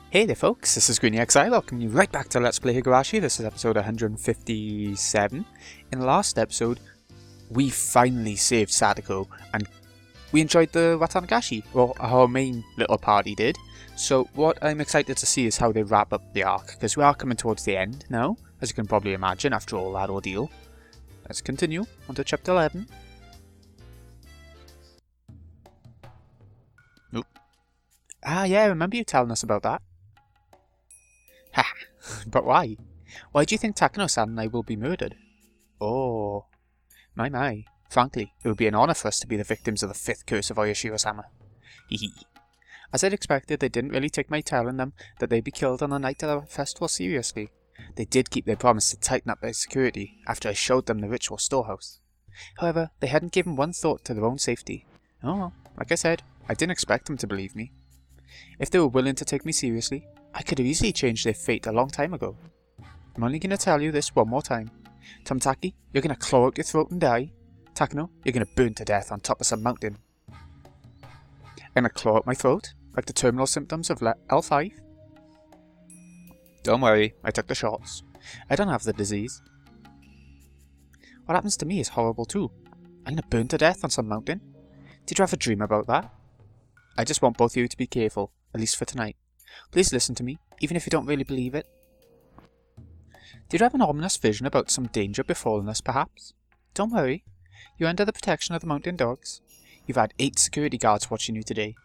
Hey there folks, this is GreenyXI, welcome you right back to Let's Play Higurashi. This is episode 157. In the last episode, we finally saved Satoko, and we enjoyed the Watanagashi, or our main little party did. So what I'm excited to see is how they wrap up the arc, because we are coming towards the end now, as you can probably imagine after all that ordeal. Let's continue on to chapter 11. Nope. Ah yeah, I remember you telling us about that. Ha! But why? Why do you think Takano-san and I will be murdered? Oh. My. Frankly, it would be an honour for us to be the victims of the fifth curse of Oyashiro-sama. Hehe. As I'd expected, they didn't really take my telling them that they'd be killed on the night of the festival seriously. They did keep their promise to tighten up their security after I showed them the ritual storehouse. However, they hadn't given one thought to their own safety. Oh well, like I said, I didn't expect them to believe me. If they were willing to take me seriously, I could have easily changed their fate a long time ago. I'm only going to tell you this one more time. Tomitaki, you're going to claw out your throat and die. Takano, you're going to burn to death on top of some mountain. I'm going to claw out my throat, like the terminal symptoms of L5. Don't worry, I took the shots. I don't have the disease. What happens to me is horrible too. I'm going to burn to death on some mountain. Did you ever dream about that? I just want both of you to be careful, at least for tonight. Please listen to me, even if you don't really believe it. Did you have an ominous vision about some danger befalling us, perhaps? Don't worry. You're under the protection of the mountain dogs. You've had 8 security guards watching you today.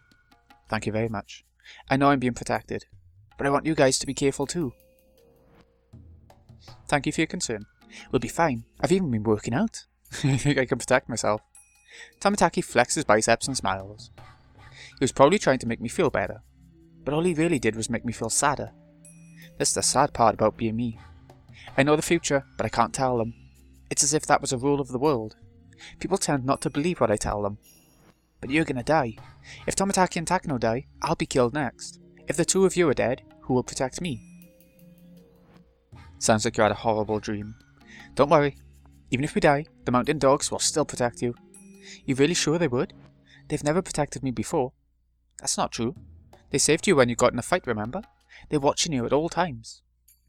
Thank you very much. I know I'm being protected, but I want you guys to be careful too. Thank you for your concern. We'll be fine. I've even been working out. I think I can protect myself. Tomitaki flexes his biceps and smiles. He was probably trying to make me feel better, but all he really did was make me feel sadder. This is the sad part about being me. I know the future, but I can't tell them. It's as if that was a rule of the world. People tend not to believe what I tell them. But you're gonna die. If Tomitaki and Takano die, I'll be killed next. If the two of you are dead, who will protect me? Sounds like you had a horrible dream. Don't worry. Even if we die, the mountain dogs will still protect you. You really sure they would? They've never protected me before. That's not true. They saved you when you got in a fight, remember? They're watching you at all times.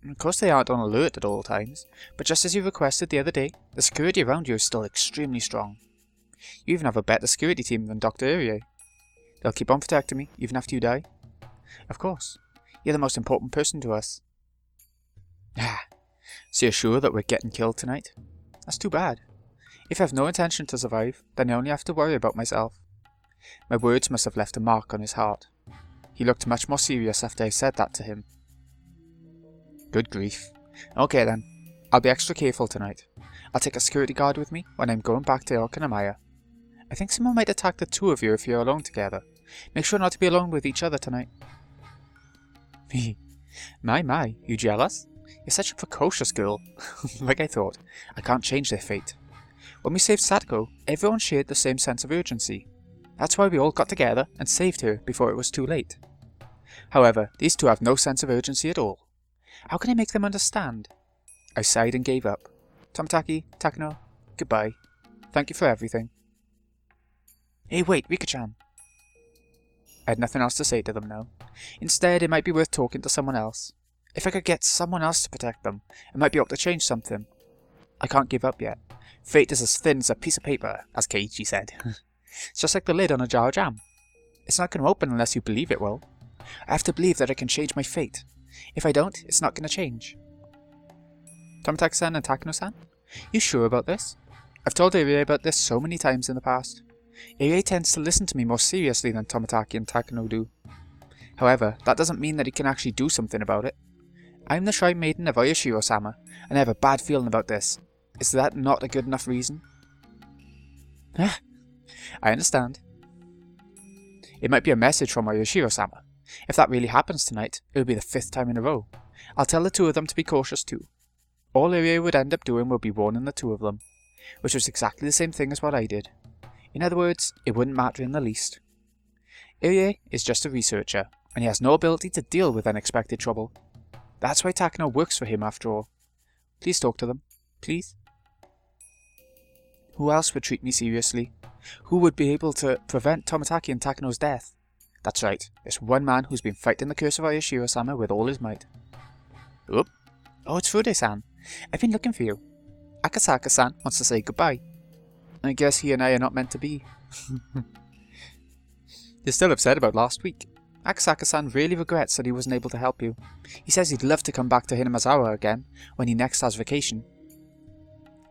Of course they aren't on alert at all times, but just as you requested the other day, the security around you is still extremely strong. You even have a better security team than Dr. Urie. They'll keep on protecting me, even after you die. Of course. You're the most important person to us. So you're sure that we're getting killed tonight? That's too bad. If I have no intention to survive, then I only have to worry about myself. My words must have left a mark on his heart. He looked much more serious after I said that to him. Good grief. Okay then, I'll be extra careful tonight. I'll take a security guard with me when I'm going back to Okinamaya. I think someone might attack the two of you if you're alone together. Make sure not to be alone with each other tonight. My, you jealous? You're such a precocious girl. Like I thought, I can't change their fate. When we saved Satoko, everyone shared the same sense of urgency. That's why we all got together and saved her before it was too late. However, these two have no sense of urgency at all. How can I make them understand? I sighed and gave up. Tomitaki, Takano, goodbye. Thank you for everything. Hey wait, Rika-chan. I had nothing else to say to them now. Instead, it might be worth talking to someone else. If I could get someone else to protect them, I might be able to change something. I can't give up yet. Fate is as thin as a piece of paper, as Keiichi said. It's just like the lid on a jar of jam. It's not going to open unless you believe it will. I have to believe that I can change my fate. If I don't, it's not going to change. Tomitaki-san and Takano-san? You sure about this? I've told Irie about this so many times in the past. Irie tends to listen to me more seriously than Tomitaki and Takano do. However, that doesn't mean that he can actually do something about it. I'm the Shrine Maiden of Oyashiro-sama, and I have a bad feeling about this. Is that not a good enough reason? I understand. It might be a message from Oyashiro-sama. If that really happens tonight, it will be the 5th time in a row. I'll tell the two of them to be cautious too. All Irie would end up doing will be warning the two of them, which was exactly the same thing as what I did. In other words, it wouldn't matter in the least. Irie is just a researcher, and he has no ability to deal with unexpected trouble. That's why Takano works for him after all. Please talk to them. Please? Who else would treat me seriously? Who would be able to prevent Tomitaki and Takano's death? That's right, there's one man who's been fighting the curse of Higurashi with all his might. Oop. Oh, it's Fude-san. I've been looking for you. Akasaka-san wants to say goodbye. I guess he and I are not meant to be. You're still upset about last week. Akasaka-san really regrets that he wasn't able to help you. He says he'd love to come back to Hinamazawa again when he next has vacation.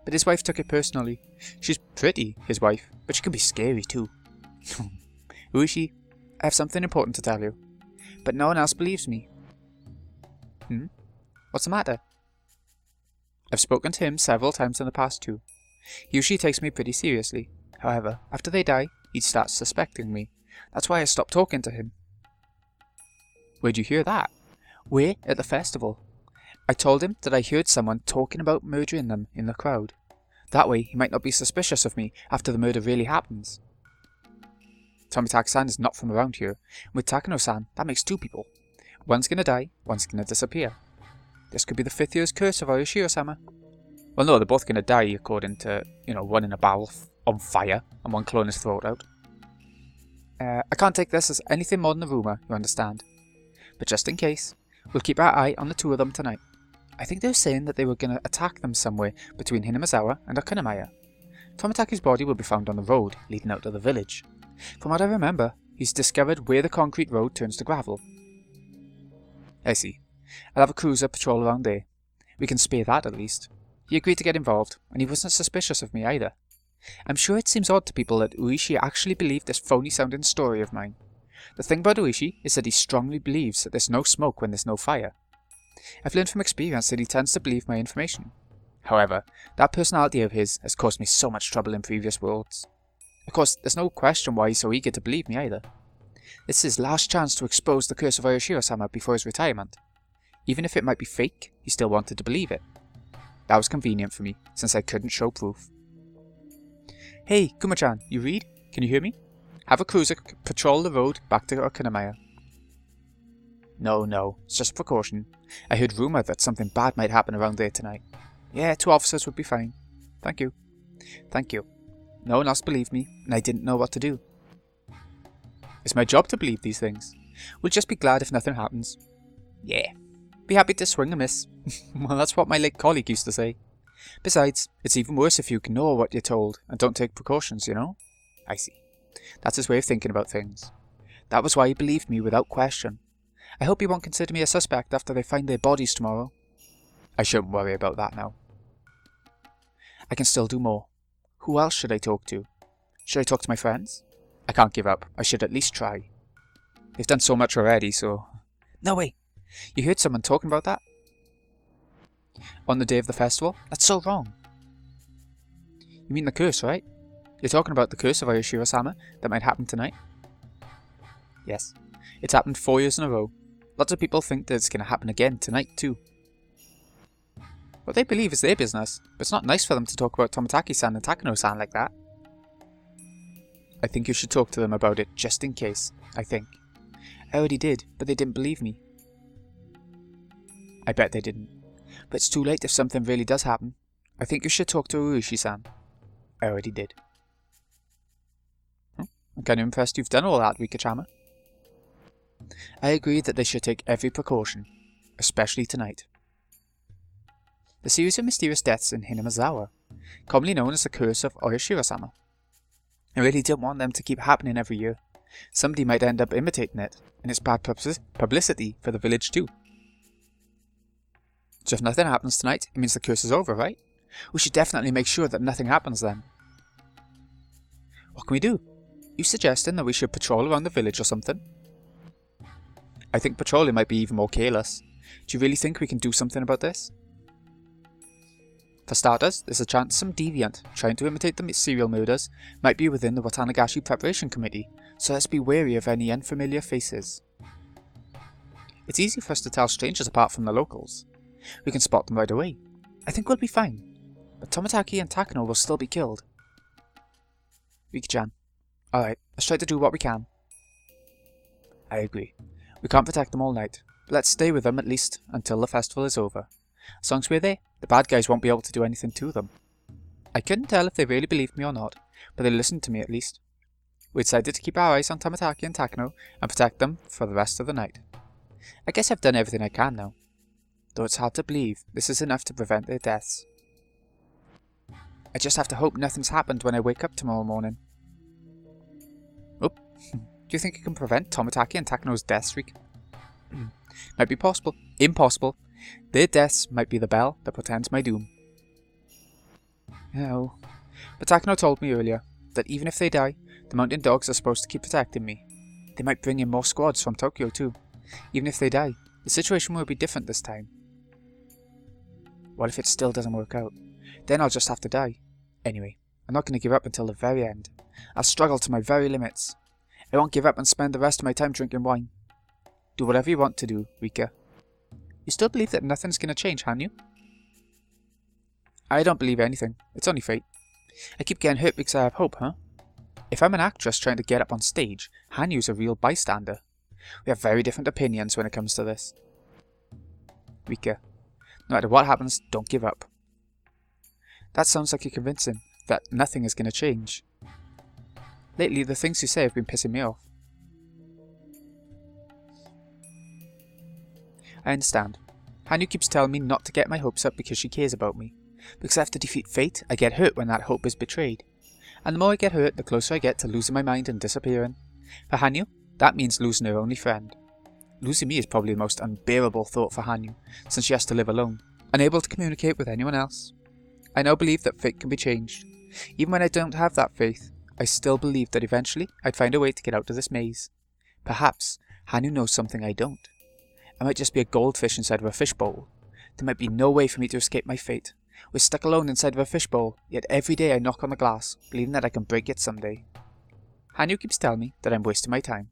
But his wife took it personally. She's pretty, his wife, but she can be scary too. Uishi, I have something important to tell you, but no one else believes me. What's the matter? I've spoken to him several times in the past too. He usually takes me pretty seriously. However, after they die, he starts suspecting me. That's why I stopped talking to him. Where'd you hear that? We're at the festival. I told him that I heard someone talking about murdering them in the crowd. That way, he might not be suspicious of me after the murder really happens. Tomitaki-san is not from around here. With Takano-san, that makes two people. One's gonna die, one's gonna disappear. This could be the 5th year's curse of Higurashi-sama. Well, no, they're both gonna die according to, one in a barrel on fire and one clawing his throat out. I can't take this as anything more than a rumour, you understand. But just in case, we'll keep our eye on the two of them tonight. I think they were saying that they were going to attack them somewhere between Hinamazawa and Okunamaya. Tomitaki's body will be found on the road leading out to the village. From what I remember, he's discovered where the concrete road turns to gravel. I see. I'll have a cruiser patrol around there. We can spare that at least. He agreed to get involved, and he wasn't suspicious of me either. I'm sure it seems odd to people that Uishi actually believed this phony-sounding story of mine. The thing about Uishi is that he strongly believes that there's no smoke when there's no fire. I've learned from experience that he tends to believe my information. However, that personality of his has caused me so much trouble in previous worlds. Of course, there's no question why he's so eager to believe me either. This is his last chance to expose the curse of Higurashi-sama before his retirement. Even if it might be fake, he still wanted to believe it. That was convenient for me, since I couldn't show proof. Hey, Kuma-chan, you read? Can you hear me? Have a cruiser patrol the road back to Okunamaya. No, it's just a precaution. I heard rumour that something bad might happen around there tonight. Yeah, 2 officers would be fine. Thank you. Thank you. No one else believed me, and I didn't know what to do. It's my job to believe these things. We'll just be glad if nothing happens. Yeah. Be happy to swing a miss. Well, that's what my late colleague used to say. Besides, it's even worse if you ignore what you're told and don't take precautions, you know? I see. That's his way of thinking about things. That was why he believed me without question. I hope he won't consider me a suspect after they find their bodies tomorrow. I shouldn't worry about that now. I can still do more. Who else should I talk to? Should I talk to my friends? I can't give up. I should at least try. They've done so much already, so... No way! You heard someone talking about that? On the day of the festival? That's so wrong. You mean the curse, right? You're talking about the curse of Higurashi-sama that might happen tonight? Yes. It's happened 4 years in a row. Lots of people think that it's going to happen again tonight too. What they believe is their business, but it's not nice for them to talk about Tomitaki-san and Takano-san like that. I think you should talk to them about it just in case, I think. I already did, but they didn't believe me. I bet they didn't. But it's too late if something really does happen. I think you should talk to Urushi-san. I already did. I'm kind of impressed you've done all that, Rika-chama. I agree that they should take every precaution, especially tonight. The series of mysterious deaths in Hinamazawa, commonly known as the curse of Higurashi-sama. I really don't want them to keep happening every year. Somebody might end up imitating it, and it's bad publicity for the village too. So if nothing happens tonight, it means the curse is over, right? We should definitely make sure that nothing happens then. What can we do? You suggesting that we should patrol around the village or something? I think patrolling might be even more careless. Do you really think we can do something about this? For starters, there's a chance some deviant trying to imitate the serial murders might be within the Watanagashi Preparation Committee, so let's be wary of any unfamiliar faces. It's easy for us to tell strangers apart from the locals. We can spot them right away. I think we'll be fine, but Tomitaki and Takano will still be killed. Riki-chan. Alright, let's try to do what we can. I agree. We can't protect them all night, but let's stay with them at least until the festival is over. As long as we're there, the bad guys won't be able to do anything to them. I couldn't tell if they really believed me or not, but they listened to me at least. We decided to keep our eyes on Tomitaki and Takano and protect them for the rest of the night. I guess I've done everything I can now, though it's hard to believe this is enough to prevent their deaths. I just have to hope nothing's happened when I wake up tomorrow morning. Oh, do you think you can prevent Tomitaki and Takano's deaths, Rika? Might be possible. Impossible. Their deaths might be the bell that portends my doom. No. But Takano told me earlier that even if they die, the mountain dogs are supposed to keep protecting me. They might bring in more squads from Tokyo too. Even if they die, the situation will be different this time. What if it still doesn't work out? Then I'll just have to die. Anyway, I'm not going to give up until the very end. I'll struggle to my very limits. I won't give up and spend the rest of my time drinking wine. Do whatever you want to do, Rika. You still believe that nothing's going to change, haven't you? I don't believe anything. It's only fate. I keep getting hurt because I have hope, huh? If I'm an actress trying to get up on stage, Hanyu's a real bystander. We have very different opinions when it comes to this. Rika, no matter what happens, don't give up. That sounds like you're convincing that nothing is going to change. Lately, the things you say have been pissing me off. I understand. Hanyu keeps telling me not to get my hopes up because she cares about me. Because I have to defeat fate, I get hurt when that hope is betrayed. And the more I get hurt, the closer I get to losing my mind and disappearing. For Hanyu, that means losing her only friend. Losing me is probably the most unbearable thought for Hanyu, since she has to live alone, unable to communicate with anyone else. I now believe that fate can be changed. Even when I don't have that faith, I still believe that eventually I'd find a way to get out of this maze. Perhaps Hanyu knows something I don't. I might just be a goldfish inside of a fishbowl. There might be no way for me to escape my fate. We're stuck alone inside of a fishbowl, yet every day I knock on the glass, believing that I can break it someday. Hanyu keeps telling me that I'm wasting my time.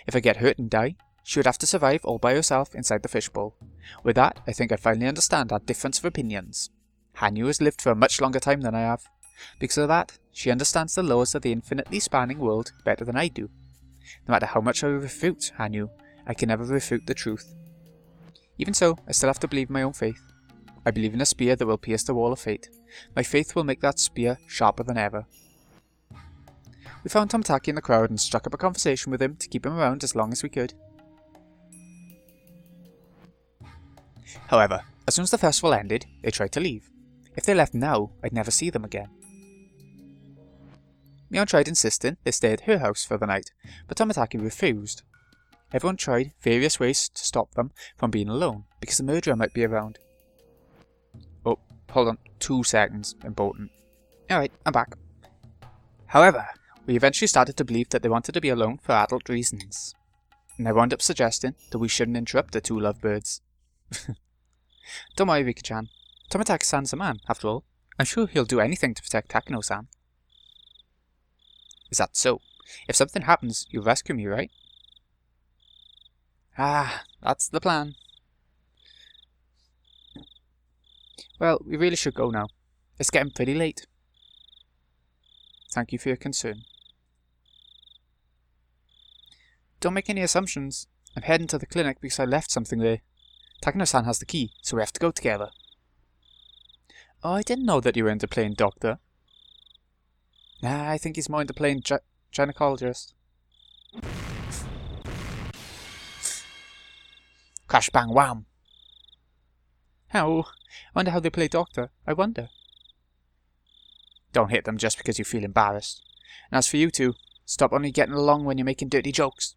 If I get hurt and die, she would have to survive all by herself inside the fishbowl. With that, I think I finally understand our difference of opinions. Hanyu has lived for a much longer time than I have. Because of that, she understands the laws of the infinitely spanning world better than I do. No matter how much I refute Hanyu, I can never refute the truth. Even so, I still have to believe in my own faith. I believe in a spear that will pierce the wall of fate. My faith will make that spear sharper than ever. We found Tomitaki in the crowd and struck up a conversation with him to keep him around as long as we could. However, as soon as the festival ended, they tried to leave. If they left now, I'd never see them again. Mion tried insisting they stay at her house for the night, but Tomitaki refused. Everyone tried various ways to stop them from being alone, because the murderer might be around. Oh, hold on, 2 seconds, important. Alright, I'm back. However, we eventually started to believe that they wanted to be alone for adult reasons. And I wound up suggesting that we shouldn't interrupt the 2 lovebirds. Don't worry, Rika-chan. Tomitaki-san's a man, after all. I'm sure he'll do anything to protect Takano-san. Is that so? If something happens, you'll rescue me, right? Ah, that's the plan. Well, we really should go now. It's getting pretty late. Thank you for your concern. Don't make any assumptions. I'm heading to the clinic because I left something there. Takano-san has the key, so we have to go together. Oh, I didn't know that you were into playing doctor. Nah, I think he's more into playing gynecologist. Crash bang wham! How? I wonder how they play doctor. I wonder. Don't hit them just because you feel embarrassed. And as for you two, stop only getting along when you're making dirty jokes.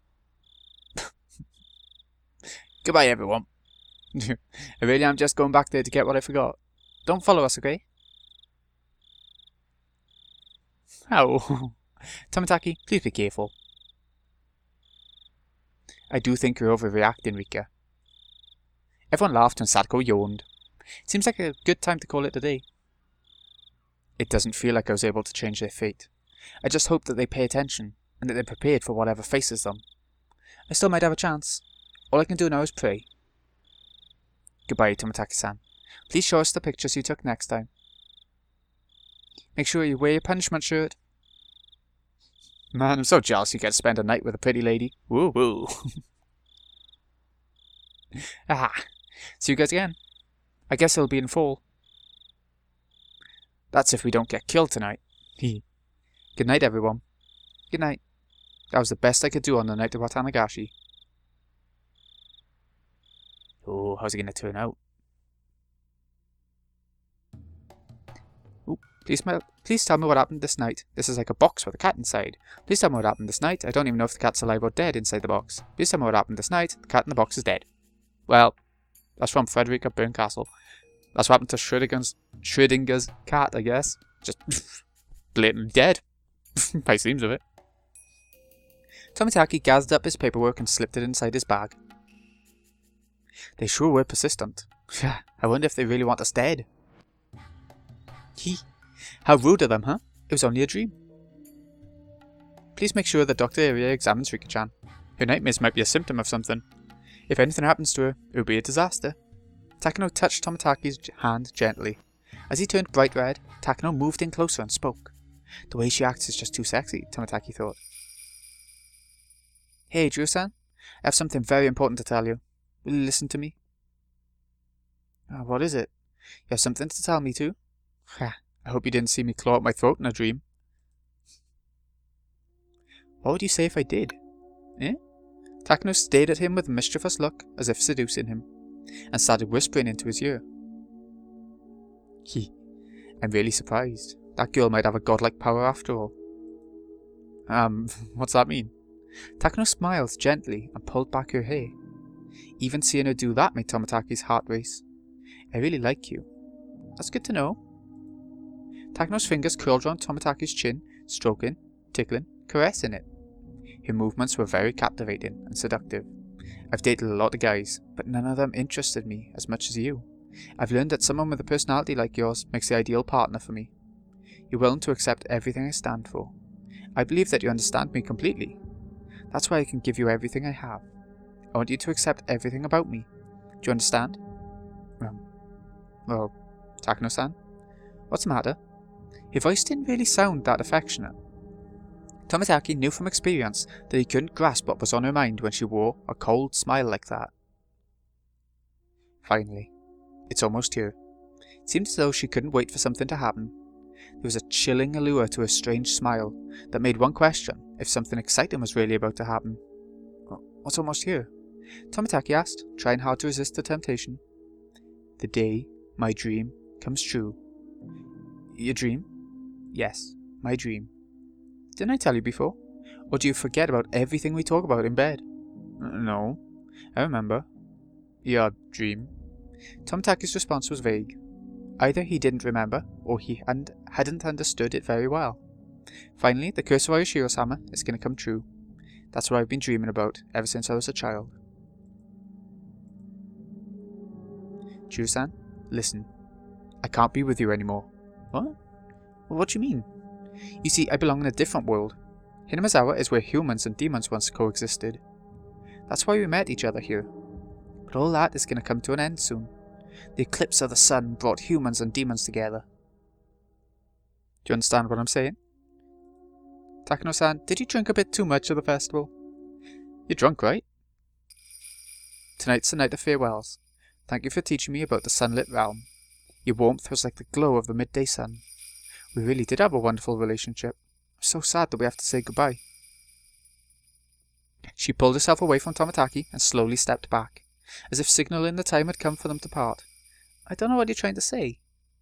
Goodbye, everyone. I really am just going back there to get what I forgot. Don't follow us, okay? Oh. Tomitaki, please be careful. I do think you're overreacting, Rika. Everyone laughed and Satoko yawned. Seems like a good time to call it a day. It doesn't feel like I was able to change their fate. I just hope that they pay attention, and that they're prepared for whatever faces them. I still might have a chance. All I can do now is pray. Goodbye, Tomitaki-san. Please show us the pictures you took next time. Make sure you wear your punishment shirt. Man, I'm so jealous you get to spend a night with a pretty lady. Woo woo. Ah, see you guys again. I guess it'll be in fall. That's if we don't get killed tonight. Good night, everyone. Good night. That was the best I could do on the night about Higurashi. Oh, how's it gonna turn out? Ooh, please tell me what happened this night. This is like a box with a cat inside. Please tell me what happened this night. I don't even know if the cat's alive or dead inside the box. Please tell me what happened this night. The cat in the box is dead. Well, that's from Frederica Burncastle. That's what happened to Schrödinger's cat, I guess. Just blatantly dead. By the seems of it. Tomitaki gathered up his paperwork and slipped it inside his bag. They sure were persistent. I wonder if they really want us dead. How rude of them, huh? It was only a dream. Please make sure that Dr. Irie examines Rika-chan. Her nightmares might be a symptom of something. If anything happens to her, it would be a disaster. Takano touched Tomitaki's hand gently. As he turned bright red, Takano moved in closer and spoke. The way she acts is just too sexy, Tomitaki thought. Hey, Drew-san, I have something very important to tell you. Will you listen to me? What is it? You have something to tell me too? I hope you didn't see me claw at my throat in a dream. What would you say if I did? Eh? Takano stared at him with a mischievous look, as if seducing him, and started whispering into his ear. I'm really surprised. That girl might have a godlike power after all. What's that mean? Takano smiled gently and pulled back her hair. Even seeing her do that made Tomitaki's heart race. I really like you. That's good to know. Takano's fingers curled around Tomitaki's chin, stroking, tickling, caressing it. Her movements were very captivating and seductive. I've dated a lot of guys, but none of them interested me as much as you. I've learned that someone with a personality like yours makes the ideal partner for me. You're willing to accept everything I stand for. I believe that you understand me completely. That's why I can give you everything I have. I want you to accept everything about me. Do you understand? Well, Takano-san? What's the matter? Her voice didn't really sound that affectionate. Tomitaki knew from experience that he couldn't grasp what was on her mind when she wore a cold smile like that. Finally, it's almost here. It seemed as though she couldn't wait for something to happen. There was a chilling allure to her strange smile that made one question if something exciting was really about to happen. What's almost here? Tomitaki asked, trying hard to resist the temptation. The day my dream comes true. Your dream? Yes, my dream. Didn't I tell you before? Or do you forget about everything we talk about in bed? No, I remember. Your dream? Tomitaki's response was vague. Either he didn't remember, or he hadn't understood it very well. Finally, the curse of Ayashiro-sama is going to come true. That's what I've been dreaming about ever since I was a child. Chu-san, listen. I can't be with you anymore. What? What do you mean? You see, I belong in a different world. Hinamizawa is where humans and demons once coexisted. That's why we met each other here. But all that is going to come to an end soon. The eclipse of the sun brought humans and demons together. Do you understand what I'm saying? Takano-san, did you drink a bit too much at the festival? You're drunk, right? Tonight's the night of farewells. Thank you for teaching me about the sunlit realm. Your warmth was like the glow of the midday sun. We really did have a wonderful relationship. I'm so sad that we have to say goodbye. She pulled herself away from Tomitaki and slowly stepped back, as if signalling the time had come for them to part. I don't know what you're trying to say.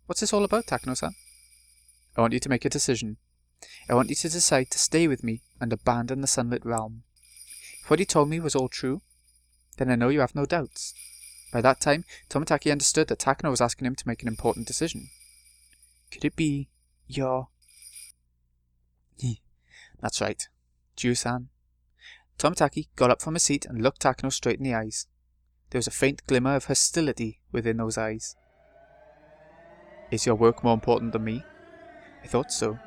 What's this all about, Takano-san? I want you to make a decision. I want you to decide to stay with me and abandon the sunlit realm. If what you told me was all true, then I know you have no doubts. By that time, Tomitaki understood that Takano was asking him to make an important decision. Could it be your... That's right. Ju-san. Tomitaki got up from his seat and looked Takano straight in the eyes. There was a faint glimmer of hostility within those eyes. Is your work more important than me? I thought so.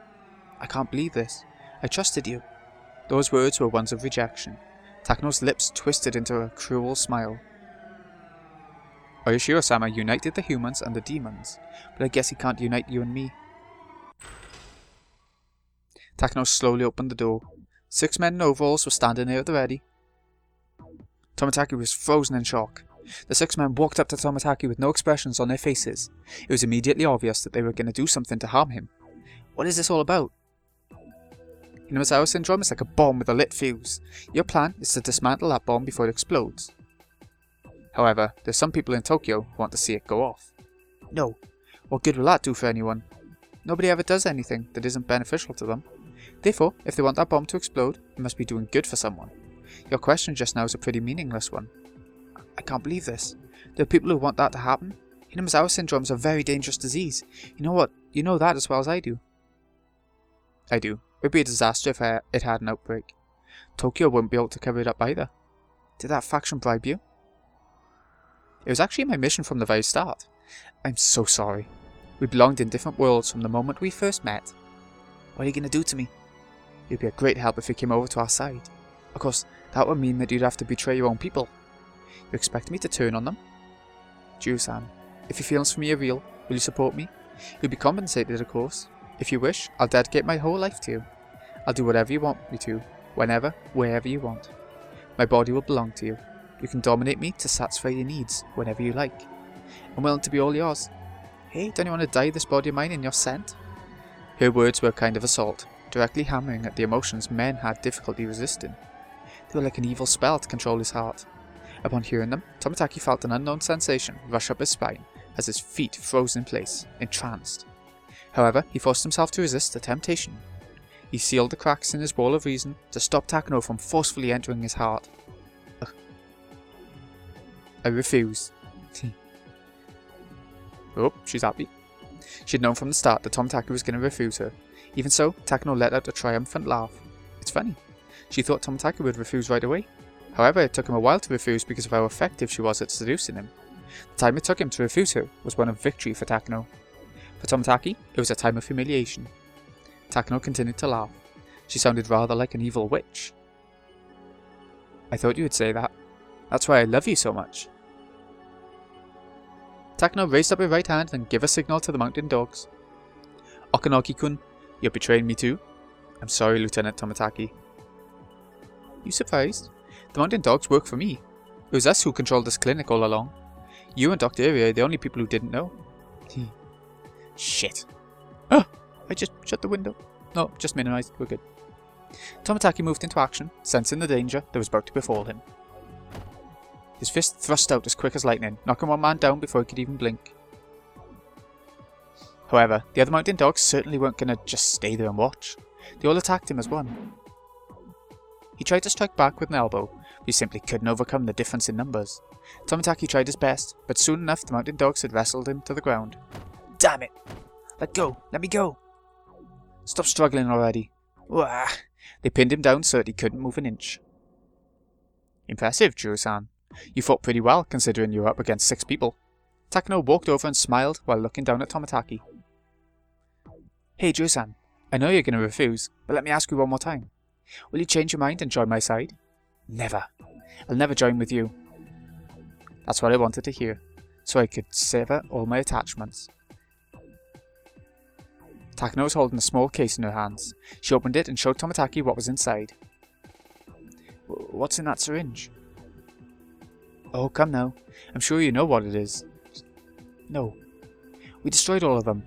I can't believe this. I trusted you. Those words were ones of rejection. Takano's lips twisted into a cruel smile. Ayashiro-sama united the humans and the demons, but I guess he can't unite you and me. Takano slowly opened the door. 6 men in overalls were standing there at the ready. Tomitaki was frozen in shock. The 6 men walked up to Tomitaki with no expressions on their faces. It was immediately obvious that they were going to do something to harm him. What is this all about? Hinamazawa syndrome is like a bomb with a lit fuse. Your plan is to dismantle that bomb before it explodes. However, there's some people in Tokyo who want to see it go off. No, what good will that do for anyone? Nobody ever does anything that isn't beneficial to them. Therefore, if they want that bomb to explode, it must be doing good for someone. Your question just now is a pretty meaningless one. I can't believe this. There are people who want that to happen. Hinamazawa syndrome is a very dangerous disease. You know what? You know that as well as I do. I do. It would be a disaster if it had an outbreak. Tokyo wouldn't be able to cover it up either. Did that faction bribe you? It was actually my mission from the very start. I'm so sorry. We belonged in different worlds from the moment we first met. What are you going to do to me? You'd be a great help if you came over to our side. Of course, that would mean that you'd have to betray your own people. You expect me to turn on them? Jiro-san, if your feelings for me are real, will you support me? You'll be compensated, of course. If you wish, I'll dedicate my whole life to you. I'll do whatever you want me to, whenever, wherever you want. My body will belong to you. You can dominate me to satisfy your needs, whenever you like. I'm willing to be all yours. Hey, don't you want to dye this body of mine in your scent? Her words were a kind of assault, directly hammering at the emotions men had difficulty resisting. They were like an evil spell to control his heart. Upon hearing them, Tomitaki felt an unknown sensation rush up his spine as his feet froze in place, entranced. However, he forced himself to resist the temptation. He sealed the cracks in his wall of reason to stop Takano from forcefully entering his heart. Ugh. I refuse. Oh, she's happy. She had known from the start that Tomitaki was going to refuse her. Even so, Takano let out a triumphant laugh. It's funny. She thought Tomitaki would refuse right away. However, it took him a while to refuse because of how effective she was at seducing him. The time it took him to refuse her was one of victory for Takano. For Tomitaki, it was a time of humiliation. Takano continued to laugh. She sounded rather like an evil witch. I thought you would say that. That's why I love you so much. Takano raised up her right hand and gave a signal to the mountain dogs. Okanoki-kun, you're betraying me too? I'm sorry, Lieutenant Tomitaki. You surprised? The mountain dogs work for me. It was us who controlled this clinic all along. You and Dr. Irie are the only people who didn't know. Shit. Oh, I just shut the window. No, just minimized. We're good. Tomitaki moved into action, sensing the danger that was about to befall him. His fist thrust out as quick as lightning, knocking one man down before he could even blink. However, the other mountain dogs certainly weren't going to just stay there and watch. They all attacked him as one. He tried to strike back with an elbow, but he simply couldn't overcome the difference in numbers. Tomitaki tried his best, but soon enough the mountain dogs had wrestled him to the ground. Damn it! Let go! Let me go! Stop struggling already. Wah! They pinned him down so that he couldn't move an inch. Impressive, Jiro-san. You fought pretty well, considering you were up against 6 people. Takano walked over and smiled while looking down at Tomitaki. Hey, Jiro-san. I know you're going to refuse, but let me ask you one more time. Will you change your mind and join my side? Never. I'll never join with you. That's what I wanted to hear, so I could sever all my attachments. Takano was holding a small case in her hands. She opened it and showed Tomitaki what was inside. What's in that syringe? Oh, come now. I'm sure you know what it is. No. We destroyed all of them.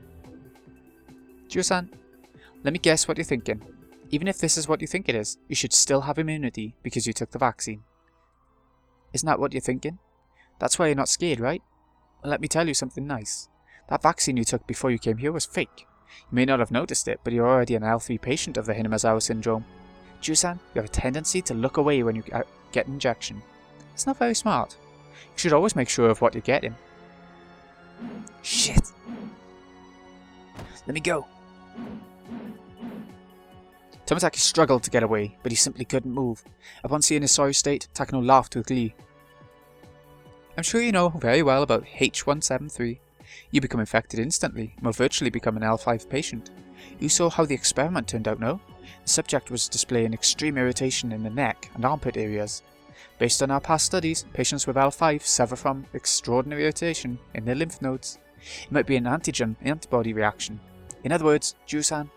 Jiro-san, let me guess what you're thinking. Even if this is what you think it is, you should still have immunity because you took the vaccine. Isn't that what you're thinking? That's why you're not scared, right? Well, let me tell you something nice. That vaccine you took before you came here was fake. You may not have noticed it, but you're already an L3 patient of the Hinamazawa syndrome. Jiro-san, you have a tendency to look away when you get an injection. It's not very smart. You should always make sure of what you're getting. Shit! Let me go! Tomitaki struggled to get away, but he simply couldn't move. Upon seeing his sorry state, Takano laughed with glee. I'm sure you know very well about H173. You become infected instantly, and will virtually become an L5 patient. You saw how the experiment turned out, no? The subject was displaying extreme irritation in the neck and armpit areas. Based on our past studies, patients with L5 suffer from extraordinary irritation in their lymph nodes. It might be an antigen-antibody reaction. In other words, Jiro-san,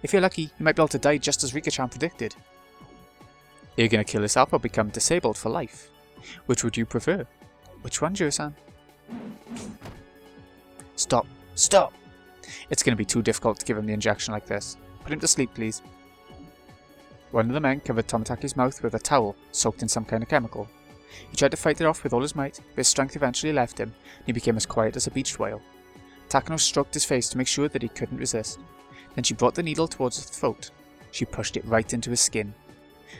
if you're lucky, you might be able to die just as Rika-chan predicted. Are you going to kill yourself or become disabled for life? Which would you prefer? Which one, Jiro-san? Stop. Stop! It's going to be too difficult to give him the injection like this. Put him to sleep, please. One of the men covered Tomataki's mouth with a towel soaked in some kind of chemical. He tried to fight it off with all his might, but his strength eventually left him, and he became as quiet as a beached whale. Takano stroked his face to make sure that he couldn't resist. Then she brought the needle towards his throat. She pushed it right into his skin.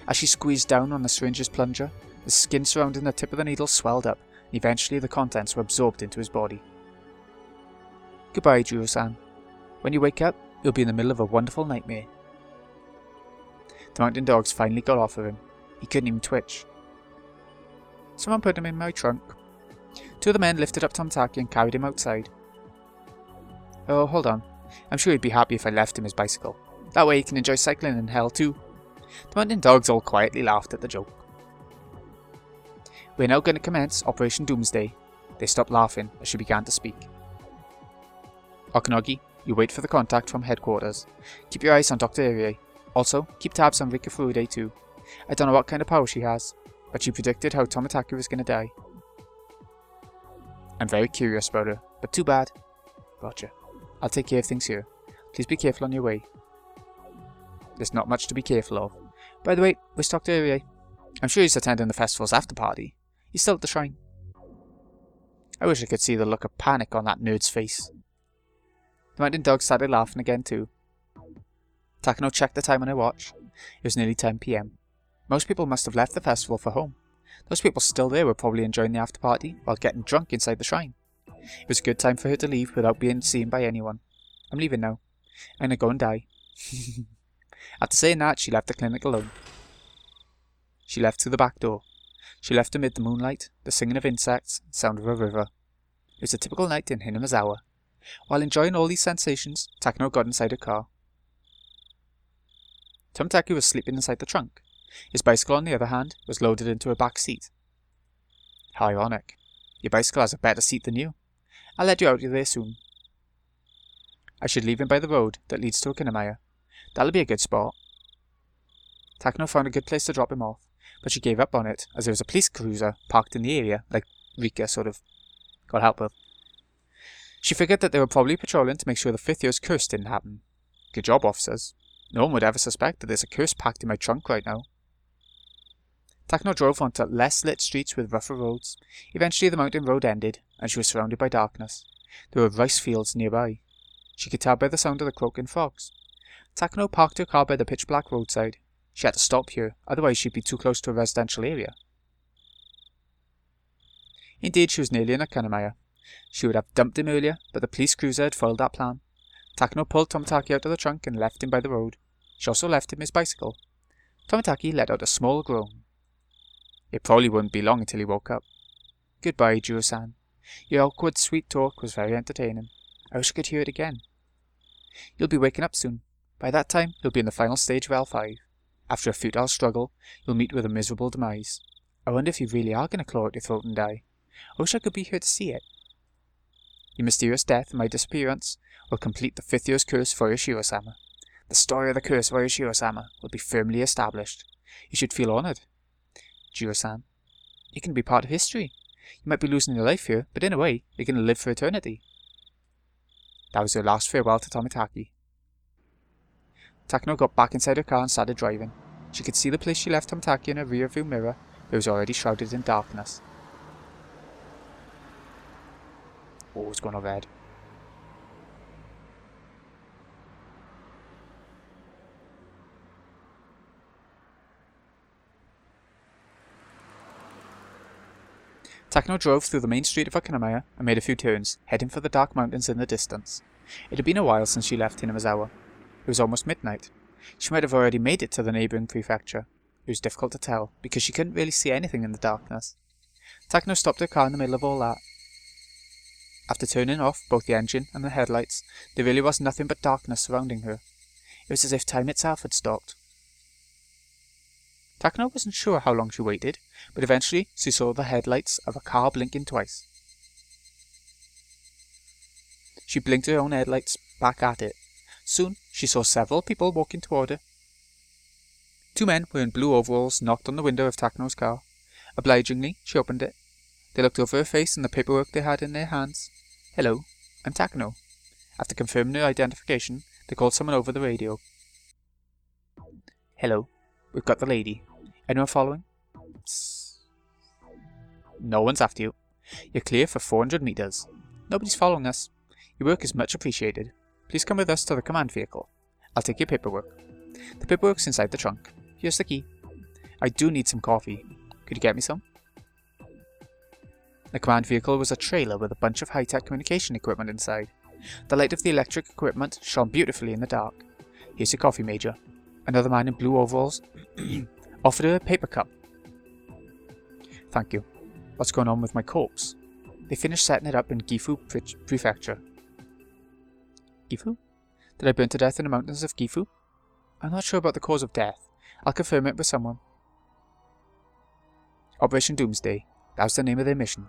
As she squeezed down on the syringe's plunger, the skin surrounding the tip of the needle swelled up, and eventually the contents were absorbed into his body. Goodbye, Jiro-san. When you wake up, you'll be in the middle of a wonderful nightmare. The mountain dogs finally got off of him. He couldn't even twitch. Someone put him in my trunk. Two of the men lifted up Tomataki and carried him outside. Oh, hold on. I'm sure he'd be happy if I left him his bicycle. That way he can enjoy cycling in hell too. The mountain dogs all quietly laughed at the joke. We're now going to commence Operation Doomsday. They stopped laughing as she began to speak. Okanogi, you wait for the contact from headquarters. Keep your eyes on Dr. Irie. Also, keep tabs on Rika Furude too. I don't know what kind of power she has, but she predicted how Tomataki was going to die. I'm very curious about her, but too bad. Roger. I'll take care of things here. Please be careful on your way. There's not much to be careful of. By the way, where's Dr. Irie? I'm sure he's attending the festival's after party. He's still at the shrine. I wish I could see the look of panic on that nerd's face. The mountain dog started laughing again too. Takano checked the time on her watch. It was nearly 10 PM. Most people must have left the festival for home. Those people still there were probably enjoying the after party while getting drunk inside the shrine. It was a good time for her to leave without being seen by anyone. I'm leaving now. I'm gonna go and die. After saying that, she left the clinic alone. She left through the back door. She left amid the moonlight, the singing of insects, and sound of a river. It was a typical night in Hinamazawa. While enjoying all these sensations, Takano got inside her car. Tomataki was sleeping inside the trunk. His bicycle, on the other hand, was loaded into her back seat. How ironic. Your bicycle has a better seat than you. I'll let you out of there soon. I should leave him by the road that leads to Okinamaya. That'll be a good spot. Takano found a good place to drop him off, but she gave up on it as there was a police cruiser parked in the area, like Rika sort of got help with. She figured that they were probably patrolling to make sure the 5th year's curse didn't happen. Good job, officers. No one would ever suspect that there's a curse packed in my trunk right now. Takano drove onto less lit streets with rougher roads. Eventually the mountain road ended, and she was surrounded by darkness. There were rice fields nearby. She could tell by the sound of the croaking frogs. Takano parked her car by the pitch-black roadside. She had to stop here, otherwise she'd be too close to a residential area. Indeed, she was nearly in Okinamaya. She would have dumped him earlier, but the police cruiser had foiled that plan. Takano pulled Tomataki out of the trunk and left him by the road. She also left him his bicycle. Tomataki let out a small groan. It probably wouldn't be long until he woke up. Goodbye, Jiro-san. Your awkward, sweet talk was very entertaining. I wish I could hear it again. You'll be waking up soon. By that time, you'll be in the final stage of L5. After a futile struggle, you'll meet with a miserable demise. I wonder if you really are going to claw at your throat and die. I wish I could be here to see it. Your mysterious death and my disappearance will complete the 5th year's curse for Yoshiro-sama. The story of the curse for Yoshiro-sama will be firmly established. You should feel honoured. Jiro-san, you can be part of history. You might be losing your life here, but in a way, you're going to live for eternity. That was her last farewell to Tomataki. Takano got back inside her car and started driving. She could see the place she left Tomataki in her rear-view mirror, but it was already shrouded in darkness. Oh, it's going to red. Takano drove through the main street of Okinamaya and made a few turns, heading for the dark mountains in the distance. It had been a while since she left Hinamazawa. It was almost midnight. She might have already made it to the neighbouring prefecture. It was difficult to tell, because she couldn't really see anything in the darkness. Takano stopped her car in the middle of all that. After turning off both the engine and the headlights, there really was nothing but darkness surrounding her. It was as if time itself had stopped. Takano wasn't sure how long she waited, but eventually she saw the headlights of a car blinking twice. She blinked her own headlights back at it. Soon she saw several people walking toward her. 2 men wearing blue overalls knocked on the window of Takano's car. Obligingly, she opened it. They looked over her face and the paperwork they had in their hands. Hello, I'm Takano. After confirming her identification, they called someone over the radio. Hello, we've got the lady. Anyone following? Psst. No one's after you. You're clear for 400 meters. Nobody's following us. Your work is much appreciated. Please come with us to the command vehicle. I'll take your paperwork. The paperwork's inside the trunk. Here's the key. I do need some coffee. Could you get me some? The command vehicle was a trailer with a bunch of high-tech communication equipment inside. The light of the electric equipment shone beautifully in the dark. Here's your coffee, Major. Another man in blue overalls offered her a paper cup. Thank you. What's going on with my corpse? They finished setting it up in Gifu Prefecture. Gifu? Did I burn to death in the mountains of Gifu? I'm not sure about the cause of death. I'll confirm it with someone. Operation Doomsday. That was the name of their mission.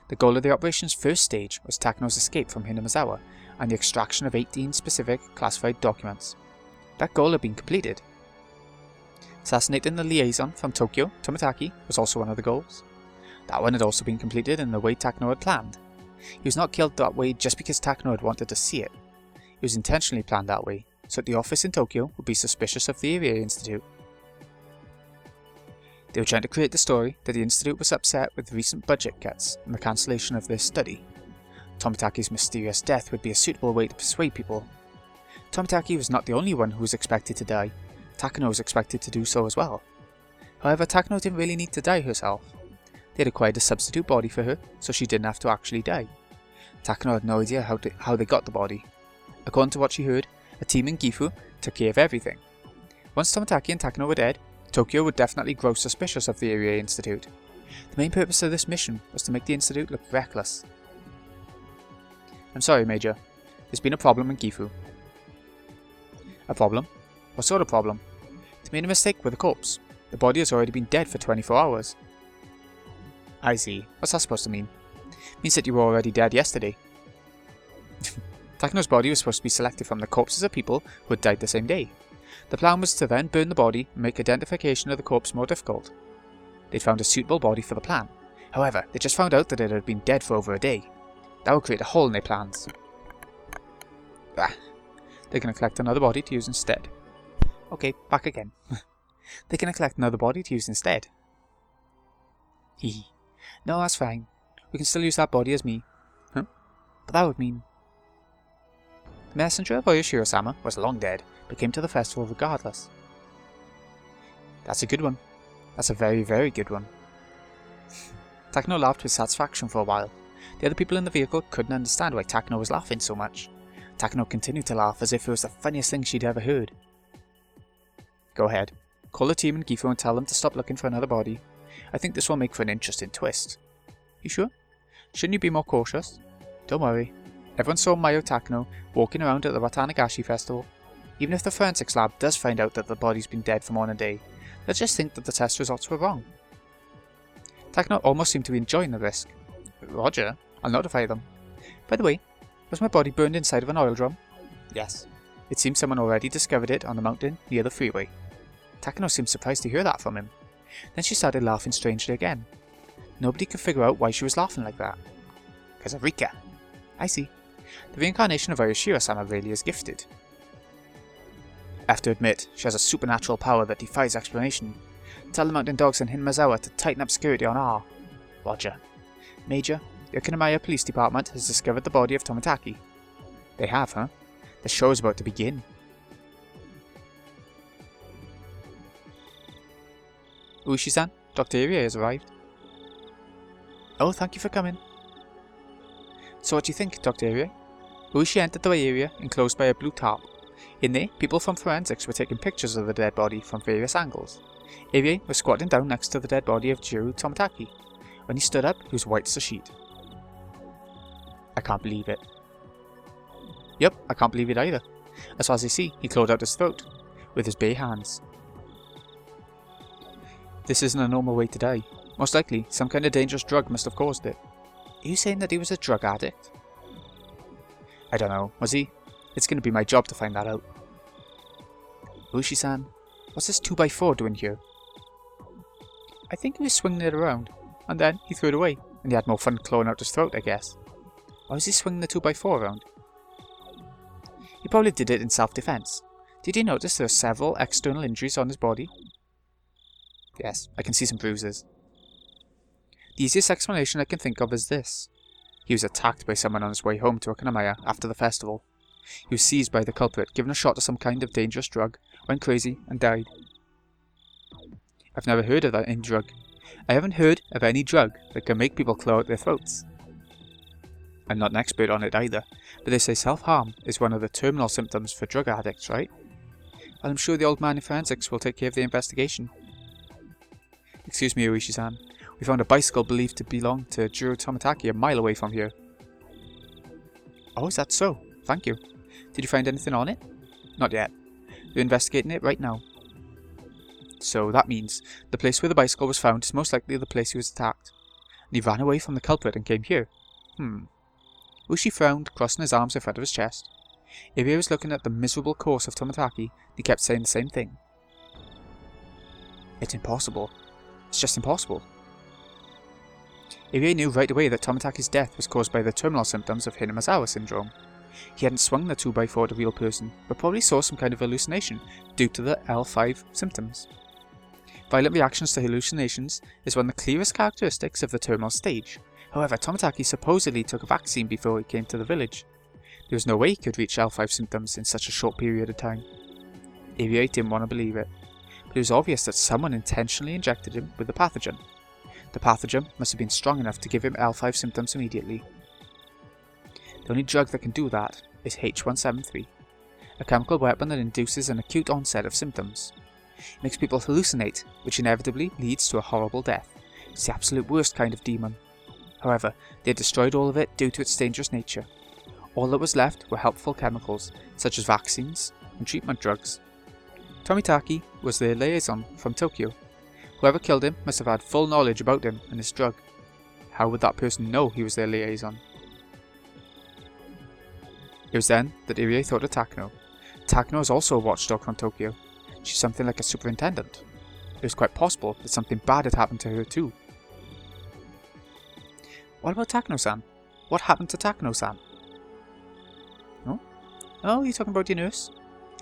The goal of the operation's first stage was Takano's escape from Hinamizawa and the extraction of 18 specific classified documents. That goal had been completed. Assassinating the liaison from Tokyo, Tomitaki, was also one of the goals. That one had also been completed in the way Takano had planned. He was not killed that way just because Takano had wanted to see it. It was intentionally planned that way, so that the office in Tokyo would be suspicious of the Area Institute. They were trying to create the story that the Institute was upset with recent budget cuts and the cancellation of their study. Tomitaki's mysterious death would be a suitable way to persuade people. Tomitaki was not the only one who was expected to die. Takano was expected to do so as well. However, Takano didn't really need to die herself. They had acquired a substitute body for her, so she didn't have to actually die. Takano had no idea how they got the body. According to what she heard, a team in Gifu took care of everything. Once Tomitaki and Takano were dead, Tokyo would definitely grow suspicious of the Area Institute. The main purpose of this mission was to make the Institute look reckless. I'm sorry, Major. There's been a problem in Gifu. A problem? What sort of problem? They made a mistake with the corpse. The body has already been dead for 24 hours. I see. What's that supposed to mean? It means that you were already dead yesterday. Takano's body was supposed to be selected from the corpses of people who had died the same day. The plan was to then burn the body and make identification of the corpse more difficult. They'd found a suitable body for the plan. However, they just found out that it had been dead for over a day. That would create a hole in their plans. They're going to collect another body to use instead. Okay, back again. They're going to collect another body to use instead. Hehe. No, that's fine. We can still use that body as me. Huh? But that would mean... The messenger of Oyashiro-sama was long dead, but came to the festival regardless. That's a good one. That's a very, very good one. Takano laughed with satisfaction for a while. The other people in the vehicle couldn't understand why Takano was laughing so much. Takano continued to laugh as if it was the funniest thing she'd ever heard. Go ahead. Call the team in Gifu and tell them to stop looking for another body. I think this will make for an interesting twist. You sure? Shouldn't you be more cautious? Don't worry. Everyone saw Mayo Takano walking around at the Watanagashi festival. Even if the forensics lab does find out that the body's been dead for more than a day, they'll just think that the test results were wrong. Takano almost seemed to be enjoying the risk. Roger, I'll notify them. By the way, was my body burned inside of an oil drum? Yes. It seems someone already discovered it on the mountain near the freeway. Takano seemed surprised to hear that from him. Then she started laughing strangely again. Nobody could figure out why she was laughing like that. 'Cause of Rika. I see. The reincarnation of Oyashiro-sama really is gifted. I have to admit, she has a supernatural power that defies explanation. Tell the mountain dogs in Hinamizawa to tighten up security on R. Roger. Major, the Okinamaya Police Department has discovered the body of Tomitaki. They have, huh? The show is about to begin. Uishi-san, Dr. Irie has arrived. Oh, thank you for coming. So what do you think, Dr. Irie? Uishi entered the area enclosed by a blue tarp. In there, people from forensics were taking pictures of the dead body from various angles. Irie was squatting down next to the dead body of Jiro Tomitaki. When he stood up, he was white as a sheet. I can't believe it. Yep, I can't believe it either. As far as I see, he clawed out his throat with his bare hands. This isn't a normal way to die. Most likely, some kind of dangerous drug must have caused it. Are you saying that he was a drug addict? I don't know, was he? It's going to be my job to find that out. Ushi-san, what's this 2x4 doing here? I think he was swinging it around, and then he threw it away, and he had more fun clawing out his throat, I guess. Why was he swinging the 2x4 around? He probably did it in self-defense. Did you notice there are several external injuries on his body? Yes, I can see some bruises. The easiest explanation I can think of is this. He was attacked by someone on his way home to Okanamaya after the festival. He was seized by the culprit, given a shot of some kind of dangerous drug, went crazy, and died. I've never heard of any drug. I haven't heard of any drug that can make people claw out their throats. I'm not an expert on it either, but they say self-harm is one of the terminal symptoms for drug addicts, right? Well, I'm sure the old man in forensics will take care of the investigation. Excuse me, Oishi-san. We found a bicycle believed to belong to Jiro Tomitaki a mile away from here. Oh, is that so? Thank you. Did you find anything on it? Not yet. We're investigating it right now. So that means the place where the bicycle was found is most likely the place he was attacked. And he ran away from the culprit and came here. Ushi frowned, crossing his arms in front of his chest. Irie was looking at the miserable corpse of Tomitaki, and he kept saying the same thing. It's impossible. It's just impossible. Irie knew right away that Tomitaki's death was caused by the terminal symptoms of Hinamazawa syndrome. He hadn't swung the 2x4 at a real person, but probably saw some kind of hallucination due to the L5 symptoms. Violent reactions to hallucinations is one of the clearest characteristics of the terminal stage. However, Tomitaki supposedly took a vaccine before he came to the village. There was no way he could reach L5 symptoms in such a short period of time. Irie didn't want to believe it, but it was obvious that someone intentionally injected him with the pathogen. The pathogen must have been strong enough to give him L5 symptoms immediately. The only drug that can do that is H173, a chemical weapon that induces an acute onset of symptoms. It makes people hallucinate, which inevitably leads to a horrible death. It's the absolute worst kind of demon. However, they had destroyed all of it due to its dangerous nature. All that was left were helpful chemicals, such as vaccines and treatment drugs. Tomitaki was their liaison from Tokyo. Whoever killed him must have had full knowledge about him and his drug. How would that person know he was their liaison? It was then that Irie thought of Takano. Takano is also a watchdog from Tokyo. She's something like a superintendent. It was quite possible that something bad had happened to her too. What about Takano-san? What happened to Takano-san? No? Oh, you're talking about your nurse?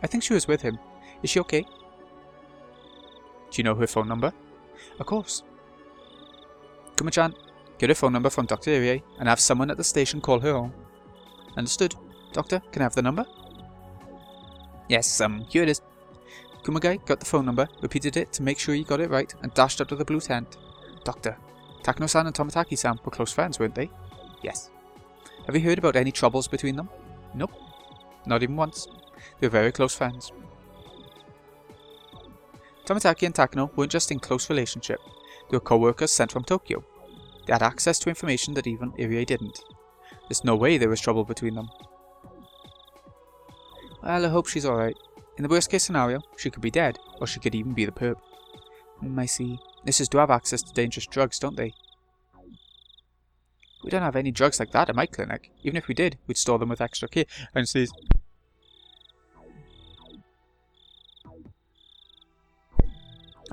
I think she was with him. Is she okay? Do you know her phone number? Of course. Kuma-chan, get her phone number from Dr. Irie and have someone at the station call her home. Understood. Doctor, can I have the number? Yes, here it is. Kumagai got the phone number, repeated it to make sure he got it right, and dashed out of the blue tent. Doctor, Takano-san and Tomitaki-san were close friends, weren't they? Yes. Have you heard about any troubles between them? Nope. Not even once. They were very close friends. Tomitaki and Takano weren't just in close relationship. They were co-workers sent from Tokyo. They had access to information that even Irie didn't. There's no way there was trouble between them. Well, I hope she's alright. In the worst case scenario, she could be dead, or she could even be the perp. I see. Nurses do have access to dangerous drugs, don't they? We don't have any drugs like that at my clinic. Even if we did, we'd store them with extra care. And sneeze.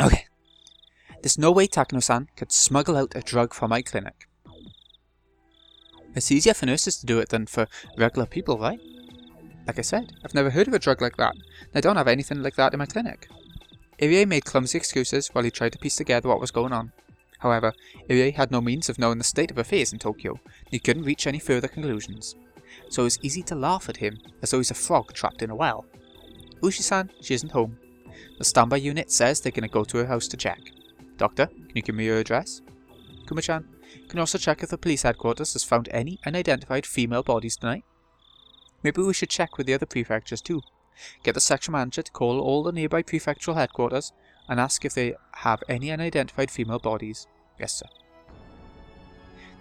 Okay. There's no way Takano-san could smuggle out a drug from my clinic. It's easier for nurses to do it than for regular people, right? Like I said, I've never heard of a drug like that, and I don't have anything like that in my clinic. Irie made clumsy excuses while he tried to piece together what was going on. However, Irie had no means of knowing the state of affairs in Tokyo, and he couldn't reach any further conclusions. So it was easy to laugh at him, as though he's a frog trapped in a well. Ushi-san, she isn't home. The standby unit says they're going to go to her house to check. Doctor, can you give me your address? Kuma-chan, can you also check if the police headquarters has found any unidentified female bodies tonight? Maybe we should check with the other prefectures too. Get the section manager to call all the nearby prefectural headquarters and ask if they have any unidentified female bodies. Yes, sir.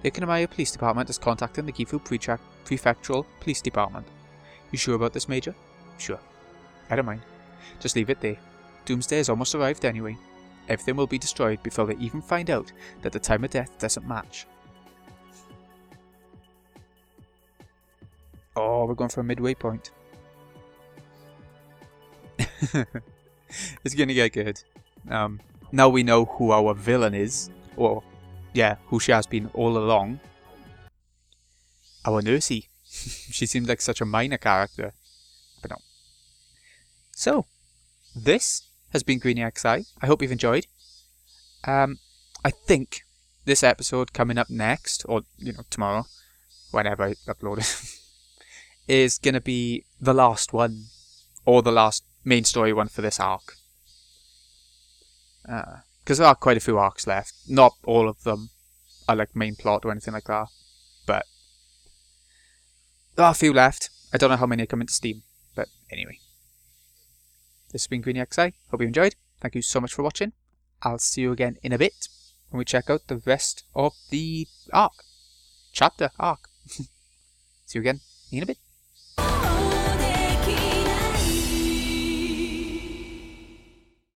The Okanamaya Police Department is contacting the Gifu Prefectural Police Department. You sure about this, Major? Sure. I don't mind. Just leave it there. Doomsday has almost arrived anyway. Everything will be destroyed before they even find out that the time of death doesn't match. Oh, we're going for a midway point. It's gonna get good. Now we know who our villain is, or yeah, who she has been all along. Our nursey. She seemed like such a minor character, but no. So, this has been Greeny XI. I hope you've enjoyed. I think this episode coming up next, or tomorrow, whenever I upload it, is gonna be the last one, or the last main story one for this arc. Because there are quite a few arcs left. Not all of them are like main plot or anything like that, but there are a few left. I don't know how many are coming to Steam, but anyway. This has been GreenyXI. Hope you enjoyed. Thank you so much for watching. I'll see you again in a bit when we check out the rest of the arc. Chapter arc. See you again in a bit.